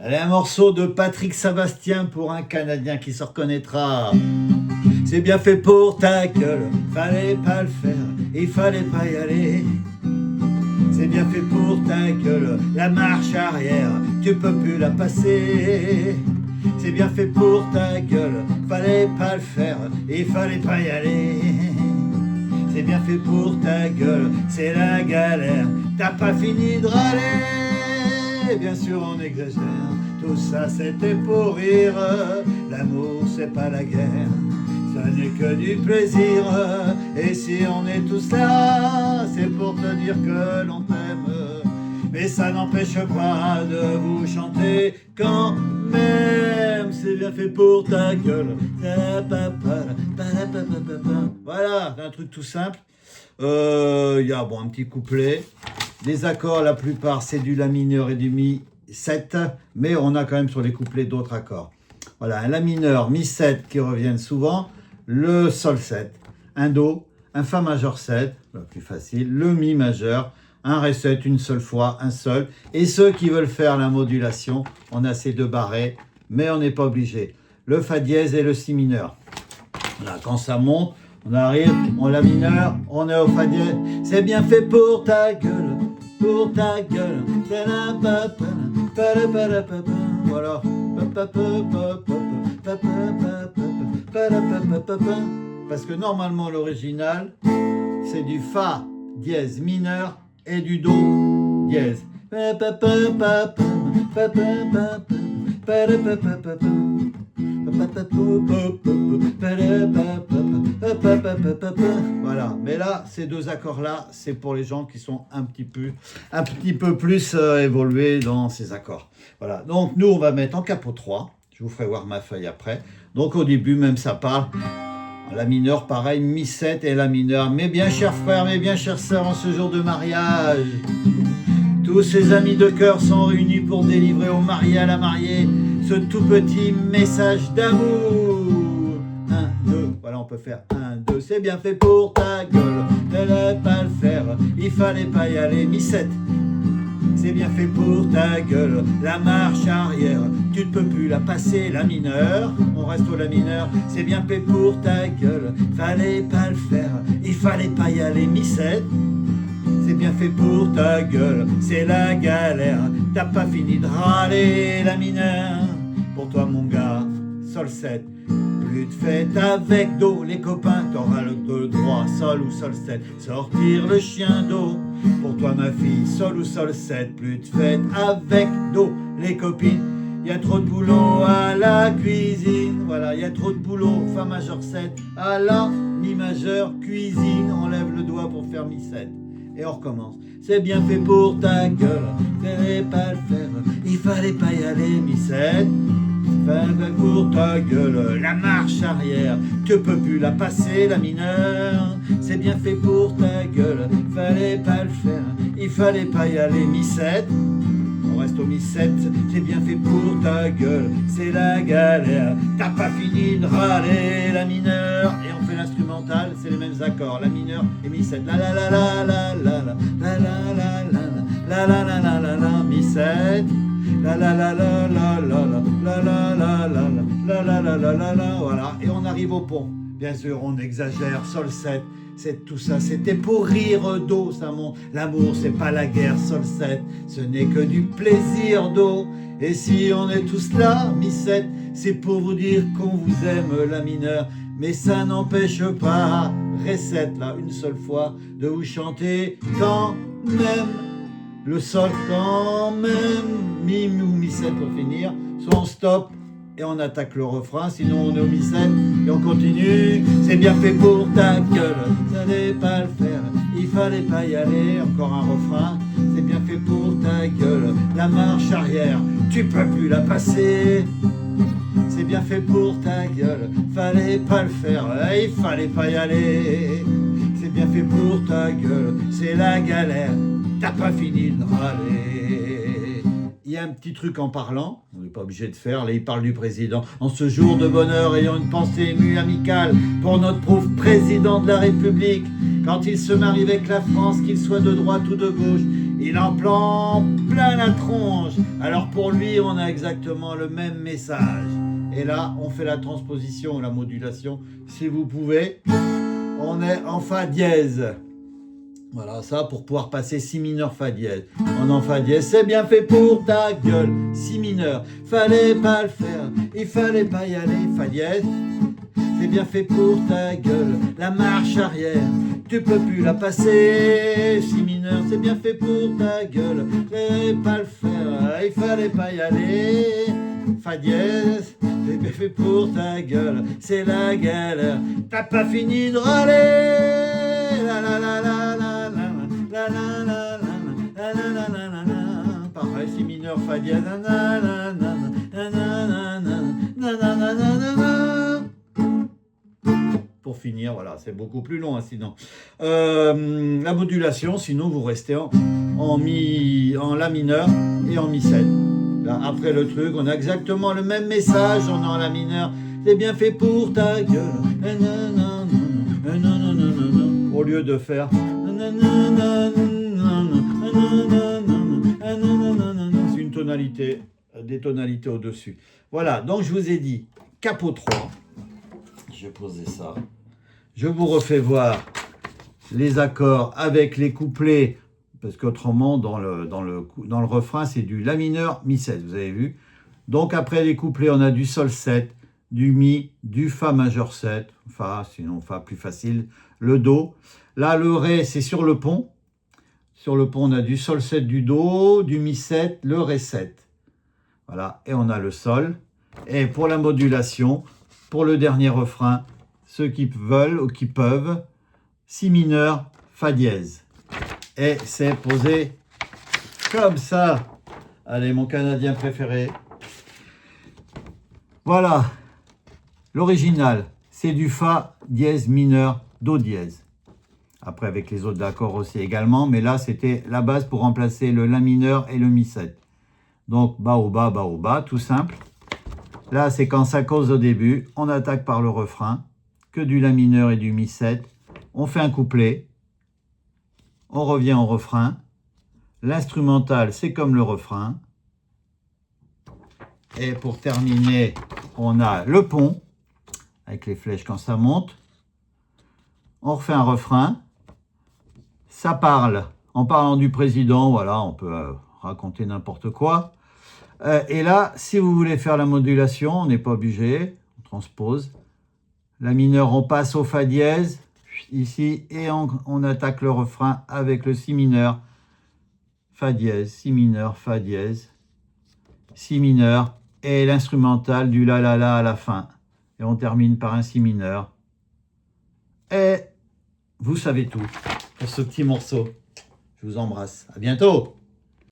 Allez, un morceau de Patrick Sébastien pour un Canadien qui se reconnaîtra. C'est bien fait pour ta gueule, fallait pas le faire, il fallait pas y aller. C'est bien fait pour ta gueule, la marche arrière, tu peux plus la passer. C'est bien fait pour ta gueule, fallait pas le faire, il fallait pas y aller. C'est bien fait pour ta gueule, c'est la galère, t'as pas fini de râler. Bien sûr on exagère, tout ça c'était pour rire. L'amour c'est pas la guerre, ça n'est que du plaisir. Et si on est tous là, c'est pour te dire que l'on t'aime. Mais ça n'empêche pas de vous chanter quand même. C'est bien fait pour ta gueule. Voilà, un truc tout simple. Il y a un petit couplet. Les accords, la plupart, c'est du La mineur et du Mi 7. Mais on a quand même sur les couplets d'autres accords. Voilà, un La mineur, Mi 7 qui reviennent souvent. Le Sol 7, un Do, un Fa majeur 7, le plus facile, le Mi majeur, un Ré 7 une seule fois, un Sol. Et ceux qui veulent faire la modulation, on a ces deux barrés, mais on n'est pas obligé. Le Fa dièse et le Si mineur. Voilà, quand ça monte, on arrive, on La mineur, on est au Fa dièse. C'est bien fait pour ta gueule, pour ta gueule. Voilà. Parce que normalement l'original c'est du Fa dièse mineur et du Do dièse. Voilà, mais là ces deux accords là c'est pour les gens qui sont un petit peu plus évolués dans ces accords. Voilà, donc nous on va mettre en capot 3. Je vous ferai voir ma feuille après. Donc au début, même ça parle. La mineur, pareil, Mi 7 et La mineur. Mes bien chers frères, mes bien chères sœurs, en ce jour de mariage, tous ces amis de cœur sont réunis pour délivrer au marié à la mariée ce tout petit message d'amour. 1, 2, voilà, on peut faire 1, 2. C'est bien fait pour ta gueule, fallait pas le faire, il fallait pas y aller. Mi 7. C'est bien fait pour ta gueule, la marche arrière, tu ne peux plus la passer. La mineur, on reste au La mineur. C'est bien fait pour ta gueule, fallait pas le faire, il fallait pas y aller. Mi 7. C'est bien fait pour ta gueule, c'est la galère, t'as pas fini de râler. La mineur, pour toi mon gars, Sol 7. Plus de fête avec Do, les copains, t'auras le droit, Sol ou Sol 7. Sortir le chien Do, pour toi ma fille, Sol ou Sol 7. Plus de fête avec Do, les copines. Y a trop de boulot à la cuisine. Voilà, y a trop de boulot, Fa majeur 7 à la Mi majeur cuisine. On lève le doigt pour faire Mi 7. Et on recommence. C'est bien fait pour ta gueule, fallait pas le faire, il fallait pas y aller. Mi 7. Fallait pour ta gueule, la marche arrière, tu peux plus la passer. La mineur, c'est bien fait pour ta gueule, fallait pas le faire, il fallait pas y aller. Mi 7. On reste au Mi 7, c'est bien fait pour ta gueule, c'est la galère, t'as pas fini de râler. La mineur, et on fait l'instrumental, c'est les mêmes accords, La mineur et Mi 7. La la la la la la la la la la la la la la la la. Mi 7. La la la la la la la la la la la la la la la la. Voilà, et on arrive au pont. Bien sûr, on exagère, Sol 7. C'est tout ça, c'était pour rire Do, ça monte. L'amour, c'est pas la guerre, Sol 7. Ce n'est que du plaisir Do. Et si on est tous là, Mi 7, c'est pour vous dire qu'on vous aime. La mineur, mais ça n'empêche pas, Ré 7, là, une seule fois, de vous chanter quand même. Le Sol quand même, Mi ou Mi 7 pour finir, soit on stop et on attaque le refrain, sinon on est au Mi 7 et on continue. C'est bien fait pour ta gueule, ça n'est pas le faire, il fallait pas y aller. Encore un refrain, c'est bien fait pour ta gueule, la marche arrière, tu peux plus la passer. C'est bien fait pour ta gueule, fallait pas le faire, il fallait pas y aller. C'est bien fait pour ta gueule, c'est la galère, t'as pas fini de râler. Il y a un petit truc en parlant, on n'est pas obligé de faire, là il parle du président. En ce jour de bonheur, ayant une pensée émue amicale pour notre pauvre président de la République, quand il se marie avec la France, qu'il soit de droite ou de gauche, il en prend plein la tronche. Alors pour lui, on a exactement le même message. Et là, on fait la transposition, la modulation, si vous pouvez. On est en Fa dièse. Voilà, ça pour pouvoir passer Si mineur, Fa dièse. On est en Fa dièse, c'est bien fait pour ta gueule. Si mineur, fallait pas le faire, il fallait pas y aller. Fa dièse, c'est bien fait pour ta gueule. La marche arrière, tu peux plus la passer. Si mineur, c'est bien fait pour ta gueule. Fallait pas le faire, il fallait pas y aller. Fa dièse, c'est bien fait pour ta gueule. C'est la galère, t'as pas fini de râler. La la la la la la la la la la la la la la la. Pareil, Si mineur, Fa dièse. Na na na na na na na na na na na. Pour finir, voilà, c'est beaucoup plus long, hein, sinon. La modulation, sinon vous restez en La mineur et en Mi 7. Là, après le truc, on a exactement le même message, on est en La mineur. C'est bien fait pour ta gueule. Au lieu de faire c'est une tonalité, des tonalités au-dessus. Voilà, donc je vous ai dit capot 3. Je vais poser ça. Je vous refais voir les accords avec les couplets, parce qu'autrement, dans le refrain, c'est du La mineur, Mi 7, vous avez vu. Donc après les couplets, on a du Sol 7, du Mi, du Fa majeur 7, Fa, sinon Fa plus facile, le Do. Là, le Ré, c'est sur le pont. Sur le pont, on a du Sol 7, du Do, du Mi 7, le Ré 7. Voilà, et on a le Sol. Et pour la modulation, pour le dernier refrain, ceux qui veulent ou qui peuvent, Si mineur, Fa dièse. Et c'est posé comme ça. Allez, mon Canadien préféré. Voilà. L'original, c'est du Fa dièse mineur, Do dièse. Après, avec les autres accords aussi également. Mais là, c'était la base pour remplacer le La mineur et le Mi 7. Donc, bas au bas, tout simple. Là, c'est quand ça cause au début. On attaque par le refrain. Que du La mineur et du Mi 7. On fait un couplet. On revient au refrain. L'instrumental, c'est comme le refrain. Et pour terminer, on a le pont, avec les flèches quand ça monte. On refait un refrain. Ça parle. En parlant du président, voilà, on peut raconter n'importe quoi. Et là, si vous voulez faire la modulation, on n'est pas obligé. On transpose. La mineur, on passe au Fa dièse, ici, et on attaque le refrain avec le Si mineur, Fa dièse, Si mineur, Fa dièse, Si mineur, et l'instrumental du La la la à la fin. Et on termine par un Si mineur. Et vous savez tout pour ce petit morceau. Je vous embrasse. À bientôt.